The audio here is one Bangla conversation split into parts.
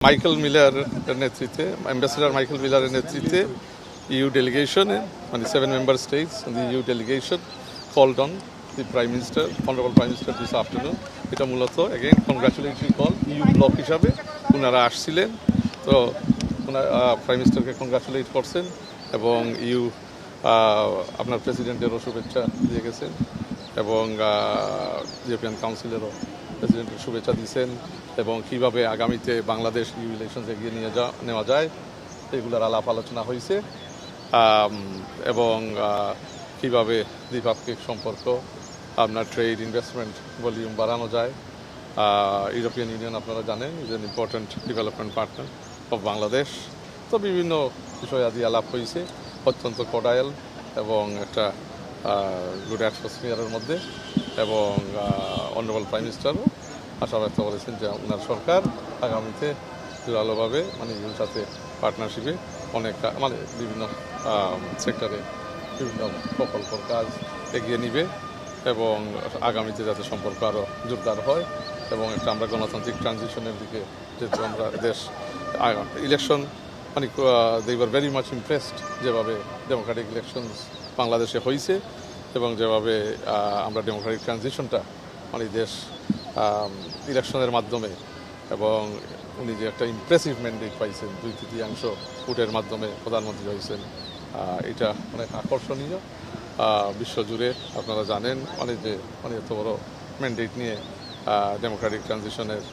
মাইকেল মিলারের নেতৃত্বে অ্যাম্বাসেডর মাইকেল মিলারের নেতৃত্বে ইউ ডেলিগেশনে মানে 7 member states and the EU delegation called on the Prime Minister, Honorable Prime Minister this afternoon. এটা মূলত again congratulatory call EU block হিসাবে ওনারা আসছিলেন, তো প্রাইম মিনিস্টারকে কংগ্রাচুলেট করছেন এবং ইউ আপনার প্রেসিডেন্টেরও শুভেচ্ছা দিয়ে গেছেন এবং ইউরোপিয়ান কাউন্সিলেরও প্রেসিডেন্টের শুভেচ্ছা দিয়েছেন এবং কীভাবে আগামীতে বাংলাদেশ ইউ রিলেশনস এগিয়ে নেওয়া যায় এগুলোর আলাপ আলোচনা হয়েছে এবং কীভাবে দ্বিপাক্ষিক সম্পর্ক আপনার ট্রেড ইনভেস্টমেন্ট ভলিউম বাড়ানো যায়। ইউরোপিয়ান ইউনিয়ন আপনারা জানেন is an important development partner of Bangladesh. তো বিভিন্ন বিষয় আদি আলাপ হয়েছে অত্যন্ত কডায়াল এবং একটা গুড অ্যাটমসফিয়ারের মধ্যে এবং অনারেবল প্রাইম মিনিস্টারও আশা ব্যক্ত করেছেন যে ওনার সরকার আগামীতে জোরালোভাবে মানে ইউর সাথে পার্টনারশিপে অনেক মানে বিভিন্ন সেক্টরে বিভিন্ন প্রকল্পর কাজ এগিয়ে নিবে এবং আগামীতে যাতে সম্পর্ক আরও জোরদার হয় এবং একটা আমরা গণতান্ত্রিক ট্রানজিশনের দিকে যেহেতু আমরা দেশ ইলেকশন মানে they were very much impressed যেভাবে ডেমোক্রেটিক ইলেকশনস বাংলাদেশে হয়েছে এবং যেভাবে আমরা ডেমোক্রেটিক ট্রানজিশনটা মানে দেশ ইলেকশনের মাধ্যমে এবং উনি যে একটা ইমপ্রেসিভ ম্যান্ডেট পাইছেন 2/3 ভোটের মাধ্যমে প্রধানমন্ত্রী হয়েছেন, এটা অনেক আকর্ষণীয়। বিশ্বজুড়ে আপনারা জানেন মানে যে মানে এত বড় ম্যান্ডেট নিয়ে ডেমোক্রেটিক ট্রানজিশনের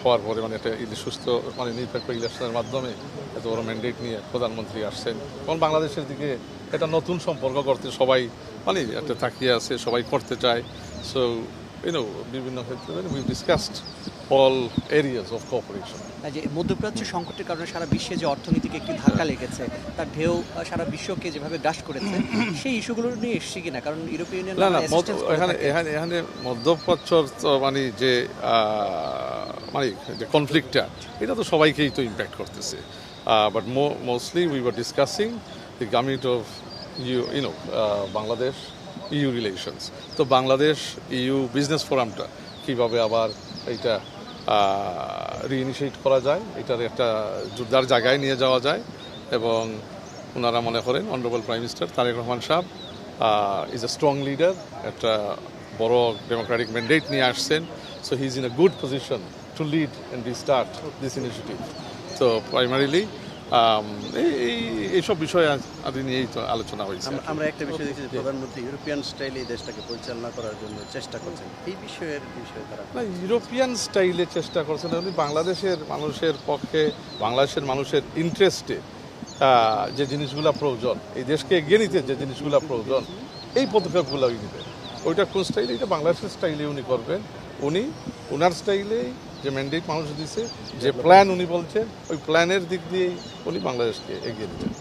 হওয়ার পরে মানে একটা সুস্থ মানে নিরপেক্ষ ইলেকশনের মাধ্যমে এত বড় ম্যান্ডেট নিয়ে প্রধানমন্ত্রী আসছেন এবং বাংলাদেশের দিকে একটা নতুন সম্পর্ক করতে সবাই মানে একটা তাকিয়ে আছে, সবাই করতে চায়। সো বিভিন্ন ক্ষেত্রে we discussed all areas of cooperation. যে মধ্যপ্রাচ্য সংকটের কারণে সারা বিশ্বে যে অর্থনীতিকে একটি ধাক্কা লেগেছে, তার ঢেউ সারা বিশ্বকে যেভাবে গ্রাস করেছে সেই ইস্যুগুলো নিয়ে এসছে কিনা? কারণ ইউরোপিয়ান ইউনিয়ন এখানে মধ্যপ্রাচ্য মানে যে মানে যে কনফ্লিক্টটা এটা তো সবাইকেই তো ইম্প্যাক্ট করতেছে, but mostly we were discussing the government of Bangladesh EU relations. তো বাংলাদেশ ইউ বিজনেস ফোরামটা কীভাবে আবার এইটা রিইনিশিয়েট করা যায়, এটার একটা জোরদার জায়গায় নিয়ে যাওয়া যায় এবং ওনারা মনে করেন honourable prime minister Tarique Rahman সাহেব ইজ এ স্ট্রং লিডার, একটা বড় ডেমোক্রেটিক ম্যান্ডেট নিয়ে আসছেন। So he is in a good position to lead and restart this initiative. তো প্রাইমারিলি এইসব বিষয় আদি নিয়েই তো আলোচনা হয়েছে। আমরা একটা বিষয় দেখছি যে প্রধানমন্ত্রী ইউরোপিয়ান স্টাইলে এই দেশটাকে পরিচালনা করার জন্য চেষ্টা করছেন, এই বিষয়ে তারা না ইউরোপিয়ান স্টাইলে চেষ্টা করছেন উনি বাংলাদেশের মানুষের পক্ষে বাংলাদেশের মানুষের ইন্টারেস্টে যে জিনিসগুলো প্রয়োজন এই দেশকে এগিয়ে নিতে যে জিনিসগুলো প্রয়োজন এই পদক্ষেপগুলো উনি নেবেন। ওইটা কোন স্টাইলে? এটা বাংলাদেশের স্টাইলে উনি করবেন। উনি ওনার স্টাইলেই যে ম্যান্ডেট মানুষ দিছে যে প্ল্যান উনি বলছেন ওই প্ল্যানের দিক দিয়েই উনি বাংলাদেশকে এগিয়ে নেবেন।